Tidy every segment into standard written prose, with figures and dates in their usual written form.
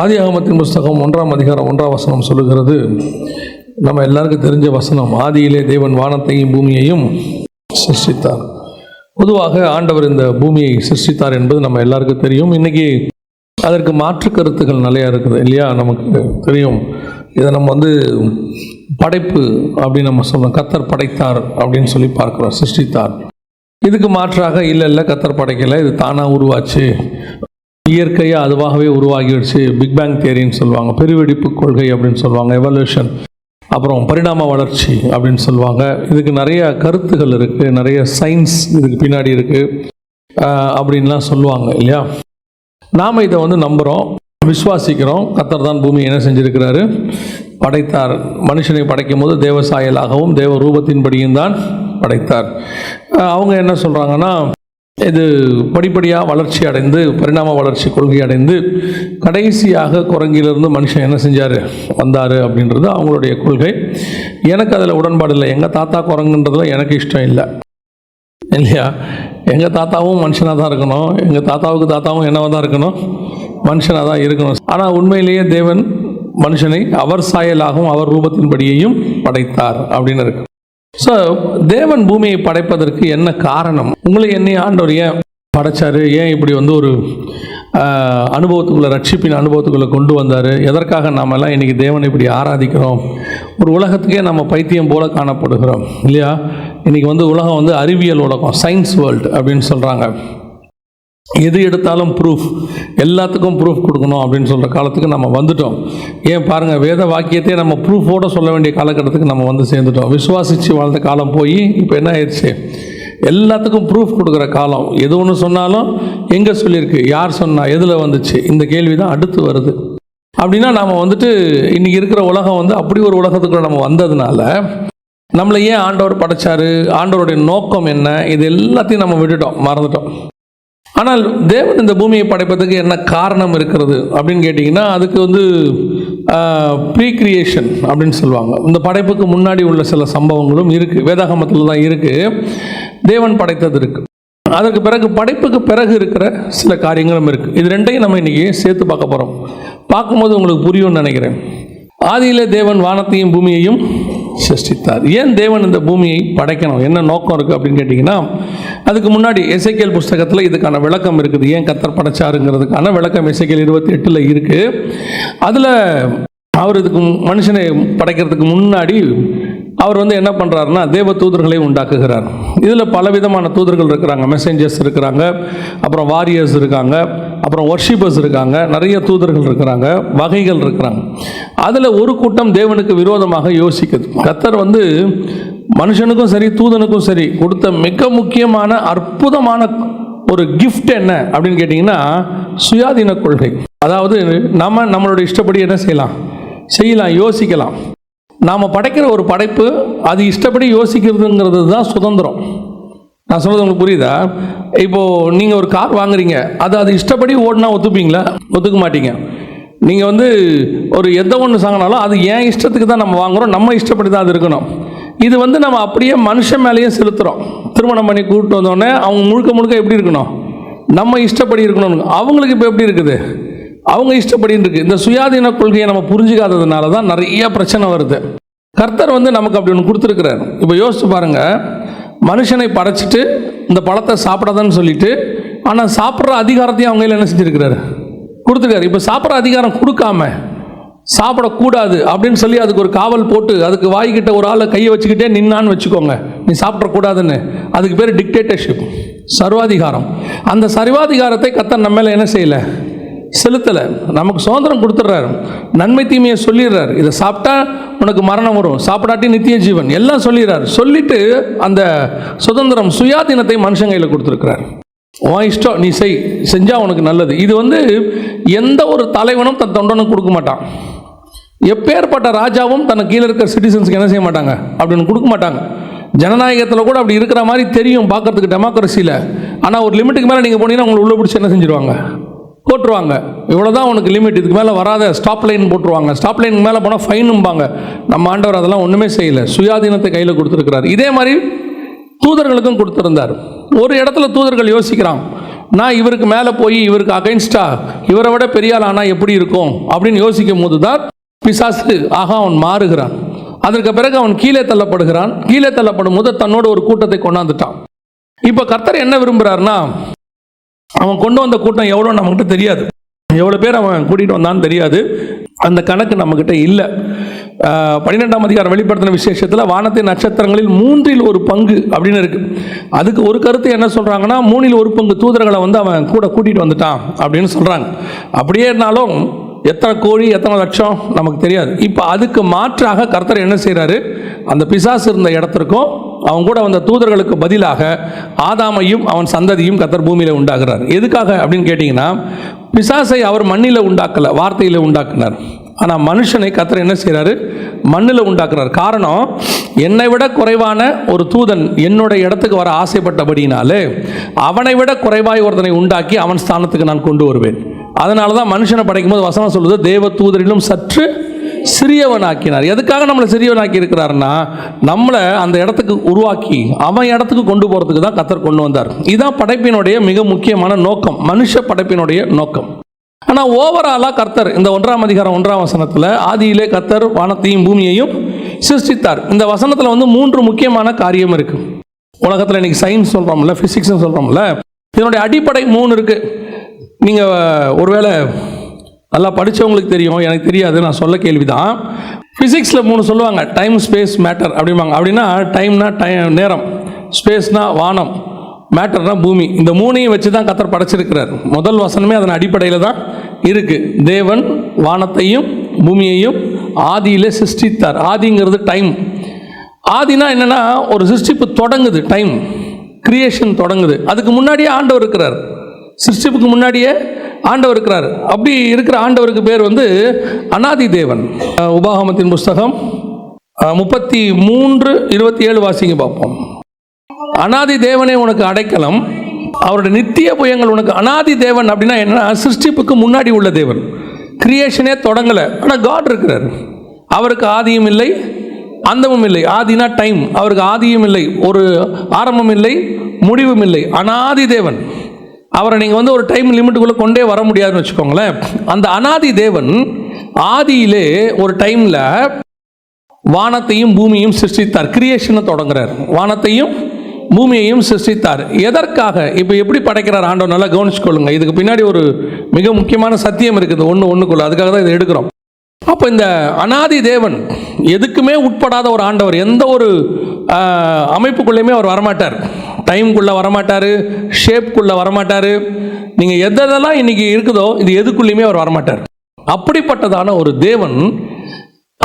ஆதியாகமத்தின் புஸ்தகம் 1ஆம் அதிகாரம் 1ஆம் வசனம் சொல்லுகிறது, நம்ம எல்லாருக்கும் தெரிஞ்ச வசனம், ஆதியிலே தேவன் வானத்தையும் பூமியையும் சிருஷ்டித்தார். பொதுவாக ஆண்டவர் இந்த பூமியை சிருஷ்டித்தார் என்பது நம்ம எல்லாருக்கும் தெரியும். இன்றைக்கி அதற்கு மாற்று கருத்துக்கள் நிறையா இருக்குது இல்லையா? நமக்கு தெரியும். இதை நம்ம படைப்பு அப்படின்னு நம்ம சொல்கிறோம். கர்த்தர் படைத்தார் அப்படின்னு சொல்லி பார்க்குறோம், சிருஷ்டித்தார். இதுக்கு மாற்றாக இல்லை கர்த்தர் படைக்கலை, இது தானாக உருவாச்சு, இயற்கையாக அதுவாகவே உருவாகிடுச்சு, பிக் பேங் தியரின்னு சொல்லுவாங்க, பெருவெடிப்பு கொள்கை அப்படின்னு சொல்லுவாங்க, எவல்யூஷன், அப்புறம் பரிணாம வளர்ச்சி அப்படின்னு சொல்லுவாங்க. இதுக்கு நிறைய கருத்துகள் இருக்குது, நிறைய சயின்ஸ் இதுக்கு பின்னாடி இருக்குது அப்படின்லாம் சொல்லுவாங்க இல்லையா? நாம் இதை நம்புகிறோம், விசுவாசிக்கிறோம். கர்த்தர் தான் பூமி என்ன செஞ்சுருக்கிறாரு? படைத்தார். மனுஷனை படைக்கும் போது தேவ சாயலாகவும் தேவ ரூபத்தின்படியும் தான் படைத்தார். அவங்க என்ன சொல்கிறாங்கன்னா, இது படிப்படியாக வளர்ச்சி அடைந்து பரிணாம வளர்ச்சி கொள்கை அடைந்து கடைசியாக குரங்கிலிருந்து மனுஷன் என்ன செஞ்சார், வந்தார் அப்படின்றது அவங்களுடைய கொள்கை. எனக்கு அதில் உடன்பாடு இல்லை. எங்கள் தாத்தா குரங்குன்றதுல எனக்கு இஷ்டம் இல்லை இல்லையா? எங்கள் தாத்தாவும் மனுஷனாக தான் இருக்கணும், எங்கள் தாத்தாவும் என்னவாக தான் இருக்கணும், மனுஷனாக தான் இருக்கணும். ஆனால் உண்மையிலேயே தேவன் மனுஷனை அவர் சாயலாகவும் அவர் ரூபத்தின்படியையும் படைத்தார் அப்படின்னு இருக்கு. ஸோ தேவன் பூமியை படைப்பதற்கு என்ன காரணம்? உங்களை என்னை ஆண்டவர் ஏன் படைச்சார்? ஏன் இப்படி ஒரு அனுபவத்துக்குள்ளே, ரட்சிப்பின் அனுபவத்துக்குள்ளே கொண்டு வந்தார்? எதற்காக நாமெல்லாம் இன்றைக்கி தேவனை இப்படி ஆராதிக்கிறோம்? ஒரு உலகத்துக்கே நம்ம பைத்தியம் போல காணப்படுகிறோம் இல்லையா? இன்றைக்கி உலகம் அறிவியல் உலகம், சயின்ஸ் வேர்ல்டு அப்படின்னு சொல்கிறாங்க. எது எடுத்தாலும் ப்ரூஃப், எல்லாத்துக்கும் ப்ரூஃப் கொடுக்கணும் அப்படின்னு சொல்கிற காலத்துக்கு நம்ம வந்துட்டோம். ஏன் பாருங்கள், வேத வாக்கியத்தையே நம்ம ப்ரூஃபோடு சொல்ல வேண்டிய காலகட்டத்துக்கு நம்ம சேர்ந்துட்டோம். விசுவாசித்து வாழ்ந்த காலம் போய் இப்போ என்ன ஆயிடுச்சு, எல்லாத்துக்கும் ப்ரூஃப் கொடுக்குற காலம். எது ஒன்று சொன்னாலும் எங்கே சொல்லியிருக்கு, யார் சொன்னா, எதில் வந்துச்சு, இந்த கேள்வி தான் அடுத்து வருது. அப்படின்னா நாம் இன்றைக்கி இருக்கிற உலகம் அப்படி ஒரு உலகத்துக்குள்ள நம்ம வந்ததுனால நம்மளை ஏன் ஆண்டவர் படைச்சாரு, ஆண்டவருடைய நோக்கம் என்ன, இது எல்லாத்தையும் நம்ம விட்டுட்டோம், மறந்துட்டோம். ஆனால் தேவன் இந்த பூமியை படைப்பதற்கு என்ன காரணம் இருக்கிறது அப்படின்னு கேட்டிங்கன்னா, அதுக்கு ப்ரீ கிரியேஷன் அப்படின்னு சொல்லுவாங்க. இந்த படைப்புக்கு முன்னாடி உள்ள சில சம்பவங்களும் இருக்குது, வேதாகமத்தில் தான் இருக்குது. தேவன் படைத்தது இருக்குது, அதற்கு பிறகு படைப்புக்கு பிறகு இருக்கிற சில காரியங்களும் இருக்குது. இது ரெண்டையும் நம்ம இன்றைக்கி சேர்த்து பார்க்க போகிறோம். பார்க்கும்போது உங்களுக்கு புரியும்னு நினைக்கிறேன். ஆதியிலே தேவன் வானத்தையும் பூமியையும் சிருஷ்டித்தார். ஏன் தேவன் இந்த பூமியை படைக்கணும், என்ன நோக்கம் இருக்குது அப்படின்னு கேட்டிங்கன்னா, அதுக்கு முன்னாடி எசேக்கியேல் புஸ்தகத்தில் இதுக்கான விளக்கம் இருக்குது. ஏன் கர்த்தர் படைச்சாருங்கிறதுக்கான விளக்கம் எசேக்கியேல் 28 இருக்குது. அதில் அவர் இதுக்கு மனுஷனை படைக்கிறதுக்கு முன்னாடி அவர் என்ன பண்ணுறாருன்னா, தேவ தூதர்களை உண்டாக்குகிறார். இதில் பலவிதமான தூதர்கள் இருக்கிறாங்க, மெசேஞ்சர்ஸ் இருக்கிறாங்க, அப்புறம் வாரியர்ஸ் இருக்காங்க, அப்புறம் வர்ஷிப்பர்ஸ் இருக்காங்க, நிறைய தூதர்கள் இருக்கிறாங்க, வகைகள் இருக்கிறாங்க. அதில் ஒரு கூட்டம் தேவனுக்கு விரோதமாக யோசிக்குது. கர்த்தர் மனுஷனுக்கும் சரி தூதனுக்கும் சரி கொடுத்த மிக முக்கியமான அற்புதமான ஒரு கிஃப்ட் என்ன அப்படின்னு கேட்டிங்கன்னா, சுயாதீன கொள்கை. அதாவது நம்மளுடைய இஷ்டப்படி என்ன செய்யலாம், யோசிக்கலாம். நாம் படைக்கிற ஒரு படைப்பு அது இஷ்டப்படி யோசிக்கிறதுங்கிறது தான் சுதந்திரம். நான் சொல்கிறது உங்களுக்கு புரியுதா? இப்போது நீங்கள் ஒரு கார் வாங்குறீங்க, அது இஷ்டப்படி ஓடினா ஒத்துப்பீங்களா? ஒத்துக்க மாட்டீங்க. நீங்கள் ஒரு எந்த ஒன்று சாங்கினாலும் அது ஏன் இஷ்டத்துக்கு தான் நம்ம வாங்குகிறோம், நம்ம இஷ்டப்படி தான் அது இருக்கணும். இது நம்ம அப்படியே மனுஷன் மேலேயே செலுத்துகிறோம். திருமணம் பண்ணி கூப்பிட்டு வந்தோடனே அவங்க முழுக்க எப்படி இருக்கணும், நம்ம இஷ்டப்படி இருக்கணும். அவங்களுக்கு இப்போ எப்படி இருக்குது, அவங்க இஷ்டப்படின்னு இருக்குது. இந்த சுயாதீன கொள்கையை நம்ம புரிஞ்சுக்காததுனால தான் நிறைய பிரச்சனை வருது. கர்த்தர் நமக்கு அப்படி ஒன்று கொடுத்துருக்கிறார். இப்போ யோசிச்சு பாருங்கள், மனுஷனை படைச்சிட்டு இந்த பழத்தை சாப்பிடாதன்னு சொல்லிட்டு, ஆனால் சாப்பிட்ற அதிகாரத்தையும் அவங்க என்ன செஞ்சுருக்கிறாரு, கொடுத்துருக்காரு. இப்போ சாப்பிட்ற அதிகாரம் கொடுக்காம சாப்பிடக்கூடாது அப்படின்னு சொல்லி அதுக்கு ஒரு காவல் போட்டு அதுக்கு வாய்கிட்ட ஒரு ஆளை கையை வச்சுக்கிட்டே நின்னான்னு வச்சுக்கோங்க, நீ சாப்பிடக்கூடாதுன்னு. அதுக்கு பேர் டிக்டேட்டர்ஷிப், சர்வாதிகாரம். அந்த சர்வாதிகாரத்தை கர்த்தர் நம்ம மேலே என்ன செய்யலை, செலுத்தலை. நமக்கு சுதந்திரம் கொடுத்துட்றாரு, நன்மை தீமையை சொல்லிடுறார். இதை சாப்பிட்டா உனக்கு மரணம் வரும், சாப்பிடாட்டி நித்திய ஜீவன், எல்லாம் சொல்லிடுறார். சொல்லிட்டு அந்த சுதந்திரம், சுயாதீனத்தை மனுஷன் கையில் கொடுத்துருக்கிறார். உன் இஷ்டம், நீ செஞ்சால் உனக்கு நல்லது. இது எந்த ஒரு தலைவனும் தன் தொண்டனும் கொடுக்க மாட்டான். எப்பேற்பட்ட ராஜாவும் தனக்கு கீழே இருக்கிற சிட்டிசன்ஸுக்கு என்ன செய்ய மாட்டாங்க, அப்படின்னு கொடுக்க மாட்டாங்க. ஜனநாயகத்தில் கூட அப்படி இருக்கிற மாதிரி தெரியும் பார்க்கறதுக்கு, டெமோக்ரஸியில். ஆனால் ஒரு லிமிட்டுக்கு மேலே நீங்கள் போனீங்கன்னா உங்களை உள்ள பிடிச்சி என்ன செஞ்சுருவாங்க, போட்டுருவாங்க. இவ்வளோதான் உனக்கு லிமிட், இதுக்கு மேலே வராத, ஸ்டாப் லைன் போட்டுருவாங்க. ஸ்டாப் லைனுக்கு மேலே போனால் ஃபைனும்பாங்க. நம்ம ஆண்டவர் அதெல்லாம் ஒன்றுமே செய்யலை, சுயாதீனத்தை கையில் கொடுத்துருக்கிறார். இதே மாதிரி தூதர்களுக்கும் கொடுத்துருந்தார். ஒரு இடத்துல தூதர்கள் யோசிக்கிறான், நான் இவருக்கு மேலே போய் இவருக்கு அகைன்ஸ்டா இவரை விட பெரிய ஆள் ஆனால் எப்படி இருக்கும் அப்படின்னு யோசிக்கும் போது தான் பிசாசு அவன் மாறுகிறான். அதற்கு பிறகு அவன் கீழே தள்ளப்படுகிறான். கீழே தள்ளப்படும் போது தன்னோட ஒரு கூட்டத்தை கொண்டாந்துட்டான். இப்போ கர்த்தர் என்ன விரும்புகிறார்னா, அவன் கொண்டு வந்த கூட்டம் எவ்வளோ நம்மகிட்ட தெரியாது, எவ்வளோ பேர் அவன் கூட்டிகிட்டு வந்தான்னு தெரியாது, அந்த கணக்கு நம்மக்கிட்ட இல்லை. 12ஆம் அதிகாரம் வெளிப்படுத்தின விசேஷத்தில் வானத்தின் நட்சத்திரங்களில் 1/3 அப்படின்னு இருக்குது. அதுக்கு ஒரு கருத்து என்ன சொல்கிறாங்கன்னா, 1/3 தூதர்களை அவன் கூட கூட்டிகிட்டு வந்துட்டான் அப்படின்னு சொல்கிறாங்க. அப்படியே இருந்தாலும் எத்தனை கோடி எத்தனை லட்சம் நமக்கு தெரியாது. இப்போ அதுக்கு மாற்றாக கர்த்தர் என்ன செய்கிறாரு, அந்த பிசாசு இருந்த இடத்திற்கும் அவன் கூட வந்த தூதர்களுக்கு பதிலாக ஆதாமையும் அவன் சந்ததியும் கர்த்தர் பூமியில் உண்டாகிறார். எதுக்காக அப்படின்னு கேட்டிங்கன்னா, பிசாசை அவர் மண்ணில் உண்டாக்கலை, வார்த்தையில் உண்டாக்குனார். ஆனால் மனுஷனை கர்த்தர் என்ன செய்கிறாரு, மண்ணில் உண்டாக்குறார். காரணம், என்னை விட குறைவான ஒரு தூதன் என்னோட இடத்துக்கு வர ஆசைப்பட்டபடினாலே அவனை விட குறைவாய் ஒருத்தனை உண்டாக்கி அவன் ஸ்தானத்துக்கு நான் கொண்டு வருவேன். அதனால தான் மனுஷனை படைக்கும் போது வசனம் சொல்லுது, தேவ தூதரிலும் சற்று சிறியவனாக்கினார். எதுக்காக நம்மளை சிறியவனாக்கி இருக்கிறாருன்னா, நம்மளை அந்த இடத்துக்கு உருவாக்கி அவன் இடத்துக்கு கொண்டு போகிறதுக்கு தான் கர்த்தர் கொண்டு வந்தார். இதுதான் படைப்பினுடைய மிக முக்கியமான நோக்கம், மனுஷ படைப்பினுடைய நோக்கம். ஆனால் ஓவராலாக கர்த்தர் இந்த 1ஆம் அதிகாரம் 1ஆம் வசனத்தில், ஆதியிலே கர்த்தர் வானத்தையும் பூமியையும் சிருஷ்டித்தார். இந்த வசனத்தில் 3 முக்கியமான காரியம் இருக்குது. உலகத்தில் இன்றைக்கி சயின்ஸ் சொல்கிறோம்ல, ஃபிசிக்ஸ்னு சொல்கிறோம்ல, இதனுடைய அடிப்படை 3 இருக்குது. நீங்கள் ஒருவேளை நல்லா படித்தவங்களுக்கு தெரியும், எனக்கு தெரியாது, நான் சொல்ல கேள்வி தான். ஃபிசிக்ஸில் 3 சொல்லுவாங்க, டைம், ஸ்பேஸ், மேட்டர் அப்படிம்பாங்க. அப்படின்னா டைம்னா நேரம், ஸ்பேஸ்னா வானம், மேட்டர்னா பூமி. இந்த 3ஐயும் வச்சு தான் கர்த்தர் படைச்சிருக்கிறார். முதல் வசனமே அதன் அடிப்படையில் தான் இருக்குது. தேவன் வானத்தையும் பூமியையும் ஆதியிலே சிருஷ்டித்தார். ஆதிங்கிறது டைம். ஆதினா என்னென்னா, ஒரு சிருஷ்டிப்பு தொடங்குது, டைம் கிரியேஷன் தொடங்குது. அதுக்கு முன்னாடியே ஆண்டவர் இருக்கிறார், சிருஷ்டிப்புக்கு முன்னாடியே ஆண்டவர் இருக்கிறார். அப்படி இருக்கிற ஆண்டவருக்கு பேர் அனாதி தேவன். உபாகமத்தின் புஸ்தகம் 33:27 வாசிங்க பார்ப்போம். அனாதி தேவனே உனக்கு அடைக்கலம், அவருடைய நித்திய புயங்கள் உனக்கு. அனாதி தேவன் அப்படின்னா என்னன்னா, சிருஷ்டிப்புக்கு முன்னாடி உள்ள தேவன், கிரியேஷனே தொடங்கலை, ஆனால் காட் இருக்கிறார். அவருக்கு ஆதியும் இல்லை அந்தமும் இல்லை. ஆதினா டைம், அவருக்கு ஆதியும் இல்லை, ஒரு ஆரம்பம் இல்லை, முடிவும் இல்லை. அனாதி தேவன். அவரை நீங்கள் ஒரு டைம் லிமிட்டுக்குள்ளே கொண்டே வர முடியாதுன்னு வச்சுக்கோங்களேன். அந்த அனாதி தேவன் ஆதியிலே ஒரு டைமில் வானத்தையும் பூமியையும் சிருஷ்டித்தார். கிரியேஷனை தொடங்குறார், வானத்தையும் பூமியையும் சிருஷ்டித்தார். எதற்காக? இப்போ எப்படி படைக்கிறார் ஆண்டவர், நல்லா கவனிச்சுக்கொள்ளுங்க. இதுக்கு பின்னாடி ஒரு மிக முக்கியமான சத்தியம் இருக்குது, ஒன்றுக்குள்ள. அதுக்காக தான் இதை எடுக்கிறோம். அப்போ இந்த அனாதி தேவன் எதுக்குமே உட்படாத ஒரு ஆண்டவர். எந்த ஒரு அமைப்புக்குள்ளேயுமே அவர் வரமாட்டார். டைமுக்குள்ளே வரமாட்டார், ஷேப்புக்குள்ளே வரமாட்டார். நீங்கள் எதெல்லாம் இன்றைக்கி இருக்குதோ இது எதுக்குள்ளேயுமே அவர் வரமாட்டார். அப்படிப்பட்டதான ஒரு தேவன்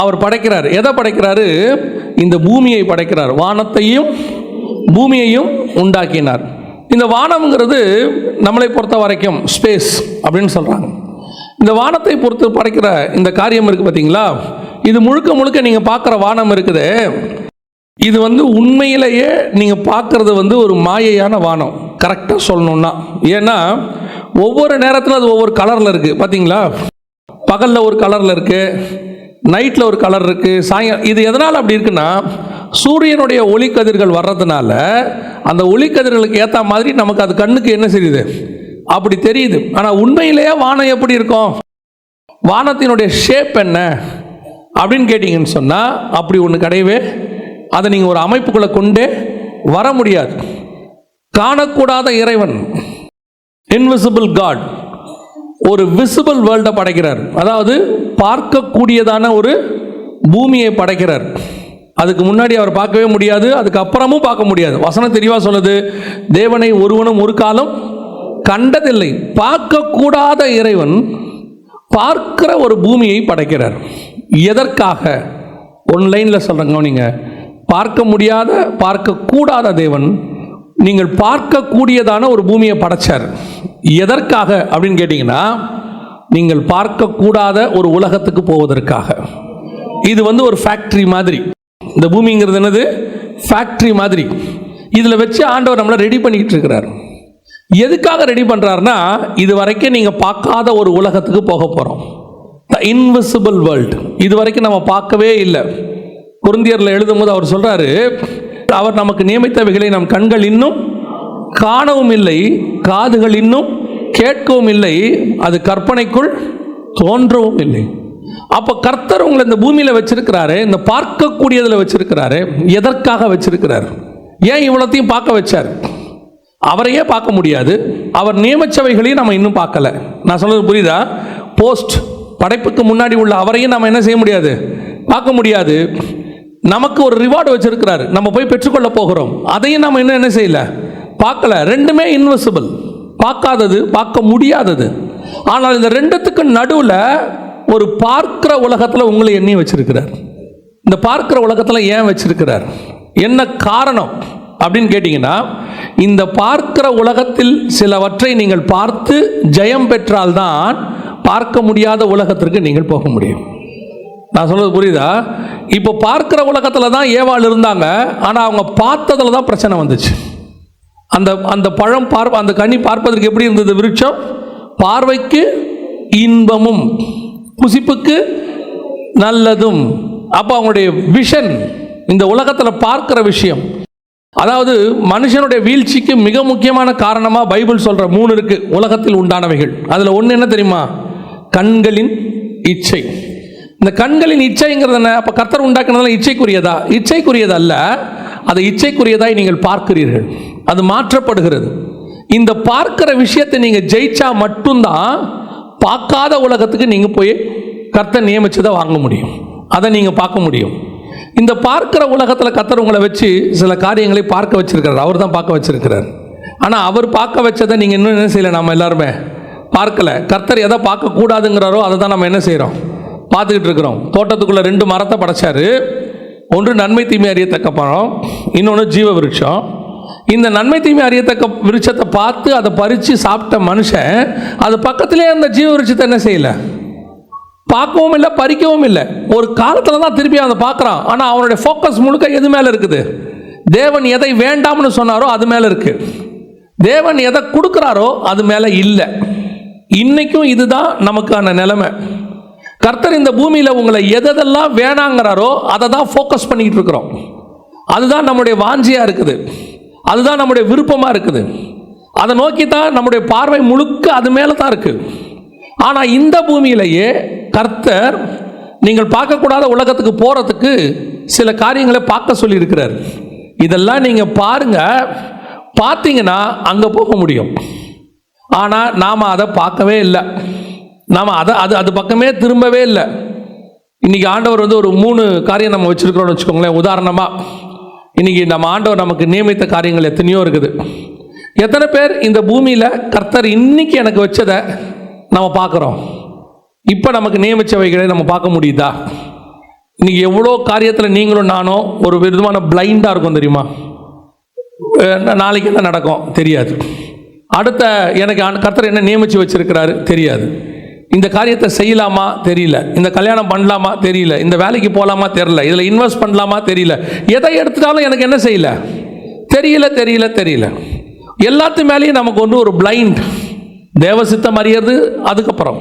அவர் படைக்கிறார். எதை படைக்கிறாரு? இந்த பூமியை படைக்கிறார். வானத்தையும் பூமியையும் உண்டாக்கினார். இந்த வானம்ங்கிறது நம்மளை பொறுத்த வரைக்கும் ஸ்பேஸ் அப்படின்னு சொல்கிறாங்க. இந்த வானத்தை பொறுத்து படைக்கிற இந்த காரியம் இருக்குது பார்த்தீங்களா, இது முழுக்க முழுக்க நீங்கள் பார்க்குற வானம் இருக்குது, இது உண்மையிலேயே நீங்கள் பார்க்குறது ஒரு மாயையான வானம், கரெக்டாக சொல்லணுன்னா. ஏன்னா ஒவ்வொரு நேரத்தில் அது ஒவ்வொரு கலரில் இருக்குது பார்த்தீங்களா. பகலில் ஒரு கலரில் இருக்குது, நைட்டில் ஒரு கலர் இருக்குது, சாயங்காலம். இது எதனால் அப்படி இருக்குன்னா, சூரியனுடைய ஒளிக்கதிர்கள் வர்றதுனால அந்த ஒளிக்கதிர்களுக்கு ஏற்ற மாதிரி நமக்கு அது கண்ணுக்கு என்ன செய்யுது, அப்படி தெரியுது. ஆனால் உண்மையிலேயே வானம் எப்படி இருக்கும், வானத்தினுடைய ஷேப் என்ன அப்படின்னு கேட்டிங்கன்னு சொன்னால் அப்படி ஒன்று கிடையவே. அதை நீங்கள் ஒரு அமைப்புக்குள்ளே கொண்டே வர முடியாது. காணக்கூடாத இறைவன், இன்விசிபிள் காட், ஒரு விசிபிள் வேர்ல்டை படைக்கிறார். அதாவது பார்க்கக்கூடியதான ஒரு பூமியை படைக்கிறார். அதுக்கு முன்னாடி அவர் பார்க்கவே முடியாது, அதுக்கு அப்புறமும் பார்க்க முடியாது. வசனம் தெளிவாக சொல்லுது, தேவனை ஒருவனும் ஒரு காலம் கண்டதில்லை. பார்க்கக்கூடாத இறைவன் பார்க்கிற ஒரு பூமியை படைக்கிறார். எதற்காக? ஒன்லைனில் சொல்கிறேங்க, நீங்கள் பார்க்க முடியாத பார்க்கக்கூடாத தேவன் நீங்கள் பார்க்கக்கூடியதான ஒரு பூமியை படைச்சார். எதற்காக அப்படின்னு கேட்டிங்கன்னா, நீங்கள் பார்க்கக்கூடாத ஒரு உலகத்துக்கு போவதற்காக. இது ஒரு ஃபேக்ட்ரி மாதிரி. இந்த பூமிங்கிறது என்னது? ஃபேக்ட்ரி மாதிரி. இதில் வச்சு ஆண்டவர் நம்மளை ரெடி பண்ணிக்கிட்டு இருக்கிறார். எதுக்காக ரெடி பண்ணுறாருன்னா, இது வரைக்கும் நீங்கள் பார்க்காத ஒரு உலகத்துக்கு போக போகிறோம். த இன்விசிபிள் வேர்ல்டு. இது வரைக்கும் நம்ம பார்க்கவே இல்லை. கொரிந்தியரில் எழுதும்போது அவர் சொல்கிறாரு, அவர் நமக்கு நியமித்தவைகளை நம் கண்கள் இன்னும் காணவும் இல்லை, காதுகள் இன்னும் கேட்கவும் இல்லை, அது கற்பனைக்குள் தோன்றவும் இல்லை. அப்போ கர்த்தர் உங்களை இந்த பூமியில் வச்சிருக்கிறாரு, இந்த பார்க்கக்கூடியதில் வச்சிருக்கிறாரு. எதற்காக வச்சிருக்கிறார்? ஏன் இவ்வளோத்தையும் பார்க்க வச்சார்? அவரையே பார்க்க முடியாது, அவர் நியமிச்சவைகளையும் நம்ம இன்னும் பார்க்கல. நான் சொல்றது புரியுதா? போஸ்ட் படைப்புக்கு முன்னாடி உள்ள அவரையும் நம்ம என்ன செய்ய முடியாது, பார்க்க முடியாது. நமக்கு ஒரு ரிவார்டு வச்சிருக்கிறாரு, நம்ம போய் பெற்றுக்கொள்ள போகிறோம். அதையும் நம்ம இன்னும் என்ன செய்யல, பார்க்கல. ரெண்டுமே இன்விசிபிள், பார்க்காதது, பார்க்க முடியாதது. ஆனால் இந்த ரெண்டுத்துக்கு நடுவில் ஒரு பார்க்கிற உலகத்தில் உங்களை எண்ணி வச்சிருக்கிறார். இந்த பார்க்கிற உலகத்தில் ஏன் வச்சிருக்கிறார், என்ன காரணம் அப்படின்னு கேட்டிங்கன்னா, இந்த பார்க்கிற உலகத்தில் சிலவற்றை நீங்கள் பார்த்து ஜெயம் பெற்றால்தான் பார்க்க முடியாத உலகத்திற்கு நீங்கள் போக முடியும். நான் சொல்றது புரியுதா? இப்போ பார்க்கிற உலகத்தில் தான் ஏவாள் இருந்தாங்க, ஆனால் அவங்க பார்த்ததில் தான் பிரச்சனை வந்துச்சு. அந்த பழம் அந்த கனி பார்ப்பதற்கு எப்படி இருந்தது? விருட்சம் பார்வைக்கு இன்பமும் புசிப்புக்கு நல்லதும். அப்போ அவங்களுடைய விஷன் இந்த உலகத்தில் பார்க்கிற விஷயம், அதாவது மனுஷனுடைய வீழ்ச்சிக்கு மிக முக்கியமான காரணமாக பைபிள் சொல்கிற 3 இருக்கு உலகத்தில் உண்டானவைகள். அதில் ஒன்று என்ன தெரியுமா? கண்களின் இச்சை. இந்த கண்களின் இச்சைங்கிறது என்ன? அப்போ கர்த்தர் உண்டாக்குனதுல இச்சைக்குரியதா? இச்சைக்குரியது அல்ல, அதை இச்சைக்குரியதாய் நீங்கள் பார்க்கிறீர்கள், அது மாற்றப்படுகிறது. இந்த பார்க்கிற விஷயத்தை நீங்கள் ஜெயிச்சா மட்டும்தான் பார்க்காத உலகத்துக்கு நீங்கள் போய் கர்த்தர் நியமிச்சதை வாங்க முடியும், அதை நீங்கள் பார்க்க முடியும். இந்த பார்க்கிற உலகத்தில் கர்த்தர் உங்களை வச்சு சில காரியங்களை பார்க்க வச்சிருக்கிறார், அவர் தான் பார்க்க வச்சிருக்கிறார். ஆனால் அவர் பார்க்க வச்சதை நீங்கள் இன்னும் என்ன செய்யலை, நம்ம எல்லாருமே பார்க்கல. கர்த்தர் எதை பார்க்கக்கூடாதுங்கிறாரோ அதை தான் நம்ம என்ன செய்கிறோம், பார்த்துக்கிட்டு இருக்கிறோம். தோட்டத்துக்குள்ளே 2 மரத்தை படைச்சாரு. ஒன்று நன்மை தீமை அறியத்தக்க பழம், இன்னொன்று ஜீவ விருட்சம். இந்த நன்மை தீமை அறியத்தக்க விருட்சத்தை பார்த்து அதை பறித்து சாப்பிட்ட மனுஷன் அது பக்கத்திலே அந்த ஜீவ விருட்சத்தை என்ன செய்யலை, பார்க்கவும் இல்லை, பறிக்கவும் இல்லை. ஒரு காலத்தில் தான் திருப்பி அதை பார்க்குறான். ஆனால் அவனுடைய ஃபோக்கஸ் முழுக்க எது மேலே இருக்குது? தேவன் எதை வேண்டாம்னு சொன்னாரோ அது மேலே இருக்குது. தேவன் எதை கொடுக்குறாரோ அது மேலே இல்லை. இன்னைக்கும் இதுதான் நமக்கான நிலைமை. கர்த்தர் இந்த பூமியில் உங்களை எதெல்லாம் வேணாங்கிறாரோ அதை தான் ஃபோக்கஸ் பண்ணிக்கிட்டு இருக்கிறோம். அதுதான் நம்முடைய வாஞ்சியாக இருக்குது, அதுதான் நம்முடைய விருப்பமாக இருக்குது. அதை நோக்கி தான் நம்முடைய பார்வை முழுக்க அது மேலே தான் இருக்குது. ஆனால் இந்த பூமியிலேயே கர்த்தர் நீங்கள் பார்க்கக்கூடாத உலகத்துக்கு போகிறதுக்கு சில காரியங்களை பார்க்க சொல்லியிருக்கிறார். இதெல்லாம் நீங்கள் பாருங்க, பார்த்தீங்கன்னா அங்கே போக முடியும். ஆனால் நாம் அதை பார்க்கவே இல்லை, நாம் அது பக்கமே திரும்பவே இல்லை. இன்றைக்கி ஆண்டவர் ஒரு 3 காரியம் நம்ம வச்சுருக்கிறோன்னு வச்சுக்கோங்களேன். உதாரணமாக இன்றைக்கி நம்ம ஆண்டவர் நமக்கு நியமித்த காரியங்கள் எத்தனையோ இருக்குது. எத்தனை பேர் இந்த பூமியில் கர்த்தர் இன்னைக்கு எனக்கு வச்சதை நம்ம பார்க்குறோம்? இப்போ நமக்கு நியமித்தவைகளை நம்ம பார்க்க முடியுதா? இன்றைக்கி எவ்வளோ காரியத்தில் நீங்களும் நானும் ஒரு விதமான பிளைண்டாக இருக்கும் தெரியுமா? நாளைக்கு என்ன நடக்கும் தெரியாது, அடுத்த எனக்கு கர்த்தர் என்ன நியமித்து வச்சிருக்கிறாரு தெரியாது, இந்த காரியத்தை செய்யலாமா தெரியல, இந்த கல்யாணம் பண்ணலாமா தெரியல, இந்த வேலைக்கு போகலாமா தெரியல, இதில் இன்வெஸ்ட் பண்ணலாமா தெரியல, எதை எடுத்துட்டாலும் எனக்கு என்ன செய்யல தெரியல. எல்லாத்து மேலேயும் நமக்கு ஒரு பிளைண்ட், தேவசித்தம் அறியறது அதுக்கப்புறம்.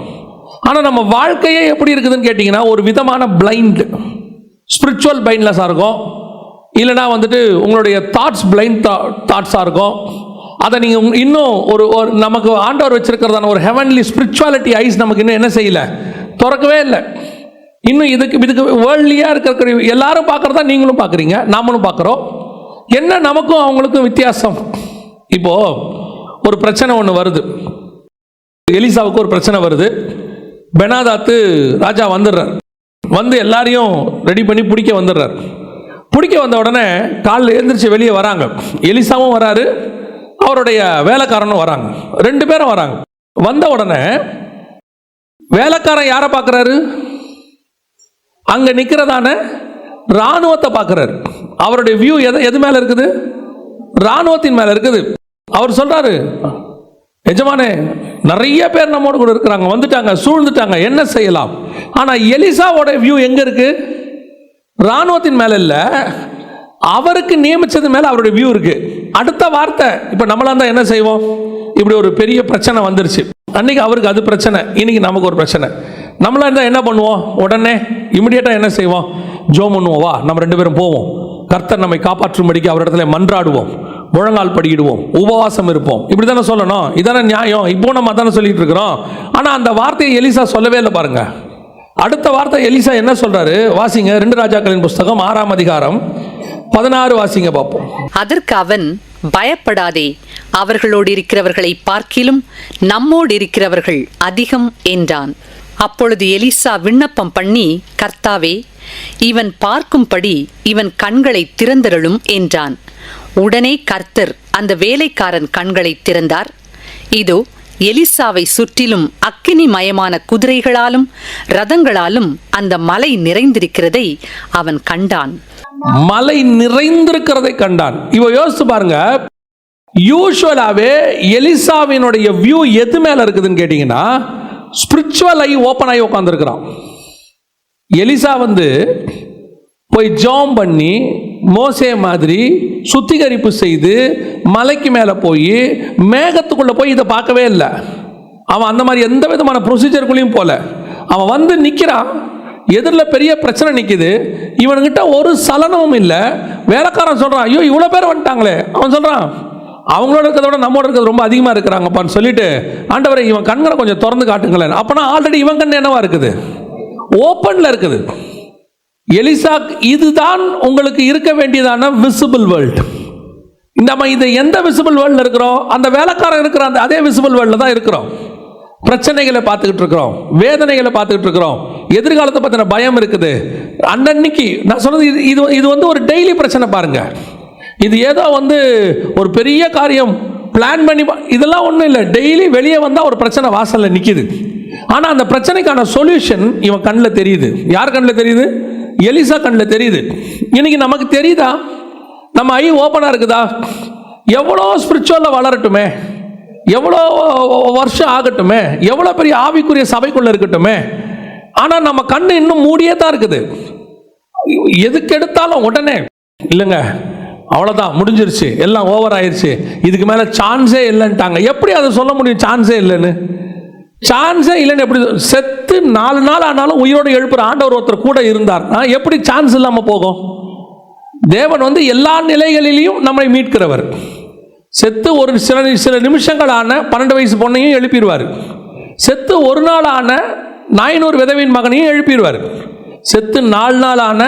ஆனால் நம்ம வாழ்க்கையே எப்படி இருக்குதுன்னு கேட்டிங்கன்னா ஒரு விதமான பிளைண்ட், ஸ்பிரிச்சுவல் பிளைண்ட்லெஸ்ஸாக இருக்கும். இல்லைனா உங்களுடைய பிளைண்ட் தாட்ஸாக இருக்கும். அதை நீங்கள் இன்னும் ஒரு நமக்கு ஆண்டவர் வச்சிருக்கிறதான ஒரு ஹெவன்லி ஸ்பிரிச்சுவாலிட்டி ஐஸ் நமக்கு இன்னும் என்ன செய்யலை, திறக்கவே இல்லை. இன்னும் இதுக்கு வேர்ல்ட்லியாக இருக்கிற எல்லாரும் பார்க்குறதா நீங்களும் பார்க்குறீங்க, நாமளும் பார்க்குறோம். என்ன நமக்கும் அவங்களுக்கும் வித்தியாசம்? இப்போது ஒரு பிரச்சனை ஒன்று வருது, எலிசாவுக்கு ஒரு பிரச்சனை வருது. பெனாதாத்து ராஜா வந்துடுறார், எல்லாரையும் ரெடி பண்ணி பிடிக்க வந்துடுறார். பிடிக்க வந்த உடனே காலில் எழுந்திரிச்சு வெளியே வராங்க. எலிசாவும் வராரு, அவருடைய வேலைக்காரனும் வராங்க, 2 பேரும் வராங்க. வந்த உடனே வேலைக்காரன் யாரை பார்க்குறாரு? அங்கே நிற்கிறதான இராணுவத்தை பார்க்குறாரு. அவருடைய வியூ எது மேலே இருக்குது? இராணுவத்தின் மேலே இருக்குது. அவர் சொல்கிறாரு, எஜமானே நிறைய பேர் நம்மோடு கூட இருக்கிறாங்க, வந்துட்டாங்க, சூழ்ந்துட்டாங்க, என்ன செய்யலாம்? ஆனால் எலிசாவோட வியூ எங்கே இருக்கு? இராணுவத்தின் மேலே இல்லை, அவருக்கு நியமித்தது மேலே அவருடைய வியூ இருக்கு. அடுத்த வார்த்தை, இப்போ நம்மளா இருந்தால் என்ன செய்வோம்? இப்படி ஒரு பெரிய பிரச்சனை வந்துருச்சு, அன்னைக்கு அவருக்கு அது பிரச்சனை, இன்னைக்கு நமக்கு ஒரு பிரச்சனை. நம்மளா இருந்தால் என்ன பண்ணுவோம்? உடனே இமிடியேட்டாக என்ன செய்வோம்? ஜோம் பண்ணுவோம், வா நம்ம 2 பேரும் போவோம், கர்த்தர் நம்மை காப்பாற்றும்படிக்கு அவரிடத்துல மன்றாடுவோம், முழங்கால் படியிடுவோம், உபவாசம் இருப்போம். இப்படி தானே சொல்லணும், இதான நியாயம். இப்போ நம்ம தானே சொல்லிட்டு இருக்கிறோம். ஆனால் அந்த வார்த்தையை எலிசா சொல்லவே இல்லை பாருங்க. அடுத்த வார்த்தை எலிசா என்ன சொல்றாரு வாசிங்க. 2 ராஜாக்களின் புஸ்தகம் 6ஆம் அதிகாரம் 16 வாசிங்க பார்ப்போம். அதற்கு அவன், பயப்படாதே, அவர்களோடு இருக்கிறவர்களை பார்க்கிலும் நம்மோடு இருக்கிறவர்கள் அதிகம் என்றான். அப்பொழுது எலிசா விண்ணப்பம் பண்ணி, கர்த்தாவே, இவன் பார்க்கும்படி இவன் கண்களை திறந்தருளும் என்றான். உடனே கர்த்தர் அந்த வேலைக்காரன் கண்களை திறந்தார். இதோ, எலிசாவை சுற்றிலும் அக்கினிமயமான குதிரைகளாலும் ரதங்களாலும் அந்த மலை நிறைந்திருக்கிறதை அவன் கண்டான். மலை நிறைந்திருக்கிறதை கண்டான். இவ யோசிச்சு பாருங்க. யூசுவலாவே எலிசாவினுடைய வியூ எது மேல இருக்குதுன்னு கேட்டீங்கன்னா, ஸ்பிரிச்சுவல் ஐ ஓப்பன் ஆகி உட்காந்துருக்கிறான். எலிசா போய் ஜாம் பண்ணி மோசே மாதிரி சுத்திகரிப்பு செய்து மலைக்கு மேலே போய் மேகத்துக்குள்ளே போய் இதை பார்க்கவே இல்லை. அவன் அந்த மாதிரி எந்த விதமான ப்ரொசீஜருக்குள்ளேயும் போல. அவன் நிற்கிறான், எதிரில் பெரிய பிரச்சனை நிற்கிது, இவன்கிட்ட ஒரு சலனமும் இல்லை. வேலைக்காரன் சொல்கிறான், ஐயோ இவ்வளோ பேர் வந்துட்டாங்களே. அவன் சொல்கிறான், அவங்களோட இருக்கிறத விட நம்மளோட இருக்கிறது ரொம்ப அதிகமாக இருக்கிறாங்கப்பான்னு சொல்லிட்டு, ஆண்டவரை இவன் கண்களை கொஞ்சம் திறந்து காட்டுங்களேன். அப்போனா ஆல்ரெடி இவன் கண் என்னவா இருக்குது? ஓப்பனில் இருக்குது. எலிசா, இதுதான் உங்களுக்கு இருக்க வேண்டியதான விசிபிள் வேர்ல்டு. நம்ம இது எந்த விசிபிள் வேர்ல்டில் இருக்கிறோம்? அந்த வேலைக்காரன் இருக்கிற அந்த அதே விசிபிள் வேர்ல்டில் தான் இருக்கிறோம். பிரச்சனைகளை பார்த்துக்கிட்டு இருக்கிறோம், வேதனைகளை பார்த்துக்கிட்டு இருக்கிறோம், எதிர்காலத்தை பற்றின பயம் இருக்குது. அன்னைக்கு நான் சொன்னது இது ஒரு டெய்லி பிரச்சனை பாருங்க. இது ஏதோ ஒரு பெரிய காரியம் பிளான் பண்ணி இதெல்லாம் ஒன்றும் இல்லை. டெய்லி வெளியே வந்தால் ஒரு பிரச்சனை வாசலில் நிற்கிது. ஆனால் அந்த பிரச்சனைக்கான சொல்யூஷன் இவன் கண்ணில் தெரியுது. யார் கண்ணில் தெரியுது? எலிசா கண்ணில் தெரியுது. இன்னைக்கு நமக்கு தெரியுதா? நம்ம ஐ ஓப்பனாக இருக்குதா? எவ்வளோ ஸ்பிரிச்சுவலில் வளரட்டுமே, எவ்வளோ வருஷம் ஆகட்டுமே, எவ்வளோ பெரிய ஆவிக்குரிய சபைக்குள்ளே இருக்கட்டுமே, ஆனால் நம்ம கண்ணு இன்னும் மூடியே தான் இருக்குது. எதுக்கு எடுத்தாலும் உடனே இல்லைங்க, அவ்வளோதான், முடிஞ்சிருச்சு, எல்லாம் ஓவர் ஆயிடுச்சு, இதுக்கு மேலே சான்ஸே இல்லைன்ட்டாங்க. எப்படி அதை சொல்ல முடியும்? சான்ஸே இல்லைன்னு. சான்ஸே இல்லைன்னு எப்படி? செத்து 4 நாள் ஆனாலும் உயிரோடு எழுப்புற ஆண்டவர் ஒருத்தர் கூட இருந்தார், எப்படி சான்ஸ் இல்லாமல் போகும்? தேவன் எல்லா நிலைகளிலையும் நம்மை மீட்கிறவர். செத்து ஒரு சில நிமிஷங்கள் ஆன 12 வயசு பொண்ணையும் எழுப்பிடுவார். செத்து ஒரு நாள் ஆன 400 விதவின் மகனையும் எழுப்பிடுவார். செத்து 4 நாள் ஆன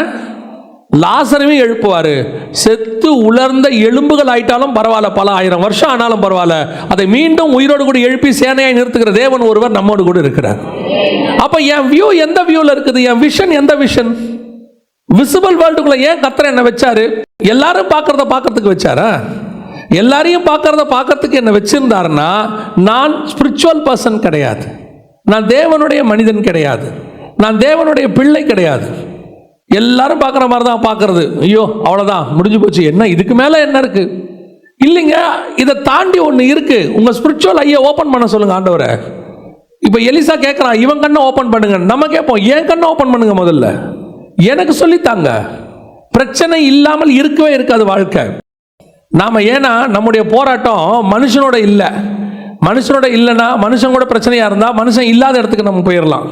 லாசரையும் எழுப்புவார். செத்து உலர்ந்த எலும்புகள் ஆயிட்டாலும் பரவாயில்ல, பல 1000 வருஷம் ஆனாலும் பரவாயில்ல, அதை மீண்டும் உயிரோடு கூட எழுப்பி சேனையாய் நிறுத்துகிற தேவன் ஒருவர் நம்மோடு கூட இருக்கிறார். அப்போ என் வியூ எந்த வியூவில் இருக்குது? என் விஷன் எந்த விஷன்? விசிபிள் வேர்ல்டுக்குள்ள ஏன் கர்த்தர் என்ன வச்சாரு? எல்லாரும் பார்க்கறதுக்கு வச்சாரா? எல்லாரையும் பார்க்கறதுக்கு என்ன வச்சிருந்தாருன்னா, நான் ஸ்பிரிச்சுவல் பர்சன் கிடையாது, நான் தேவனுடைய மனிதன் கிடையாது, நான் தேவனுடைய பிள்ளை கிடையாது. எல்லாரும் பார்க்குற மாதிரி தான் பார்க்கறது. ஐயோ அவ்வளோதான், முடிஞ்சு போச்சு, என்ன இதுக்கு மேலே என்ன இருக்கு? இல்லைங்க, இதை தாண்டி ஒன்று இருக்கு. உங்கள் ஸ்பிரிச்சுவல் ஐயா ஓப்பன் பண்ண சொல்லுங்க ஆண்டவரை. இப்போ எலிசா கேட்குறான், இவன் கண்ணை ஓப்பன் பண்ணுங்க. நம்ம கேட்போம், என் கண்ணை ஓப்பன் பண்ணுங்க, முதல்ல எனக்கு சொல்லித்தாங்க. பிரச்சனை இல்லாமல் இருக்கவே இருக்காது வாழ்க்கை. நாம் ஏன்னா நம்முடைய போராட்டம் மனுஷனோட இல்லை. மனுஷனோட இல்லைன்னா, மனுஷன் கூட பிரச்சனையாக இருந்தால் மனுஷன் இல்லாத இடத்துக்கு நம்ம போயிடலாம்.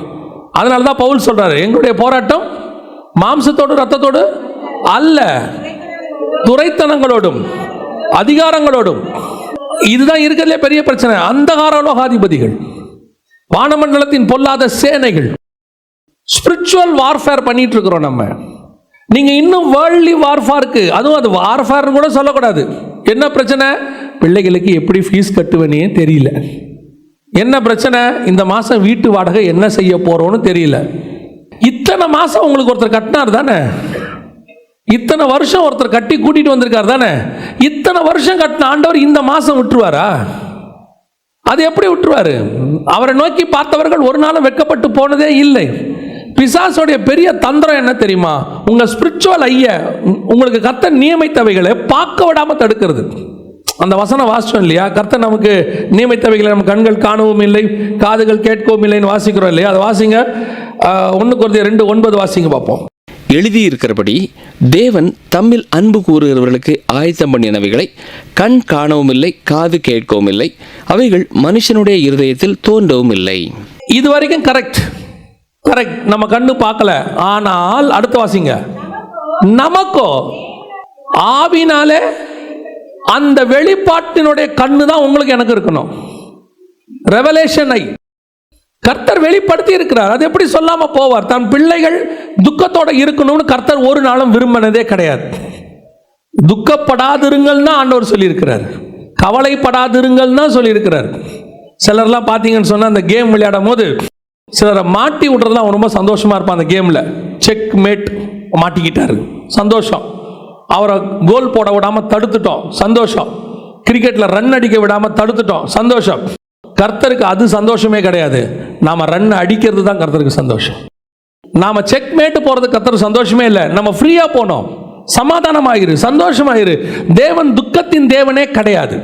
அதனால தான் பவுல் சொல்கிறாரு, எங்களுடைய போராட்டம் மாம்சத்தோடு ரத்தத்தோடு அல்ல, துரைத்தனங்களோடும் அதிகாரங்களோடும். இதுதான் இருக்கிறதுலே பெரிய பிரச்சனை. அந்தகார லோகாதிபதிகள், வானமண்டலத்தின் பொல்லாத சேனைகள். ஸ்பிரிச்சுவல் வார்ஃபேர் பண்ணிட்டு இருக்கிறோம் நம்ம. நீங்க இன்னும் வேர்ல்ட்லி வார்ஃபேருக்கு, அதுவும் அது வார்ஃபேர்னு கூட சொல்லக்கூடாது. என்ன பிரச்சனை? பிள்ளைகளுக்கு எப்படி ஃபீஸ் கட்டுவனே தெரியல. என்ன பிரச்சனை? இந்த மாதம் வீட்டு வாடகை என்ன செய்ய போறோம்னு தெரியல. இத்தனை மாதம் உங்களுக்கு ஒருத்தர் கட்டினார் தானே, இத்தனை வருஷம் ஒருத்தர் கட்டி கூட்டிட்டு வந்திருக்கார் தானே. இத்தனை வருஷம் கட்டின ஆண்டவர் இந்த மாதம் விட்டுருவாரா? அது எப்படி விட்டுருவாரு? அவரை நோக்கி பார்த்தவர்கள் ஒரு நாளும் வெட்கப்பட்டு போனதே இல்லை. பிசாசுடைய பெரிய தந்திரம் என்ன தெரியுமா? உங்க ஸ்பிரிச்சுவல் ஐய உங்களுக்கு கர்த்தர் நியமித்தவைகளை பார்க்க விடாம தடுக்கிறது. அந்த வசனம் வாசிச்சோம் இல்லையா? கர்த்தர் நமக்கு நியமித்தவைகளை நம்ம கண்கள் காணவும் இல்லை, காதுகள் கேட்கவும் இல்லைன்னு வாசிக்கிறோம் இல்லையா? அதை வாசிங்க. 1 கொரிந்தியர் 2:9 வாசிங்க பார்ப்போம். எழுதியிருக்கிறபடி தேவன் தம்மில் அன்பு கூறுகிறவர்களுக்கு ஆயத்தம் பண்ணினவைகளை கண் காணவும் இல்லை, காது கேட்கவும் இல்லை, அவைகள் மனுஷனுடைய இருதயத்தில் தோன்றவும் இல்லை. இது வரைக்கும் கரெக்ட். நம்ம கண்ணு பார்க்கல, ஆனால் அடுத்த வாசிங்க. நமக்கோ ஆவினாலே அந்த வெளிப்பாட்டினுடைய கண்ணு தான் உங்களுக்கு எனக்கு இருக்கணும். ரெவலேஷன் ஐ கர்த்தர் வெளிப்படுத்தி இருக்கிறார். அது எப்படி சொல்லாம போவார்? தன் பிள்ளைகள் துக்கத்தோட இருக்கணும்னு கர்த்தர் ஒரு நாளும் விரும்பினதே கிடையாது. துக்கப்படாதிருங்கள் தான் ஆண்டவர் சொல்லியிருக்கிறார், கவலைப்படாதிருங்கள் தான் சொல்லியிருக்கிறார். சிலர்லாம் பார்த்தீங்கன்னு சொன்னால் அந்த கேம் விளையாடும் போது சிலரை மாட்டி விட்றதுலாம் ரொம்ப சந்தோஷமா இருப்பான். அந்த கேமில் செக் மேட் மாட்டிக்கிட்டாரு, சந்தோஷம். அவரை கோல் போட விடாமல் தடுத்துட்டோம், சந்தோஷம். கிரிக்கெட்டில் ரன் அடிக்க விடாமல் தடுத்துட்டோம், சந்தோஷம். கர்த்தருக்கு அது சந்தோஷமே கிடையாது. நாம ரன் அடிக்கிறது தான் கர்த்தருக்கு சந்தோஷம். நாம செக் மேட்டு போறது கர்த்தருக்கு சந்தோஷமே இல்லை. நம்ம ஃப்ரீயா போனோம், சமாதானமாயிரு, சந்தோஷமாயிரு. தேவன் துக்கத்தின் தேவனே கிடையாது.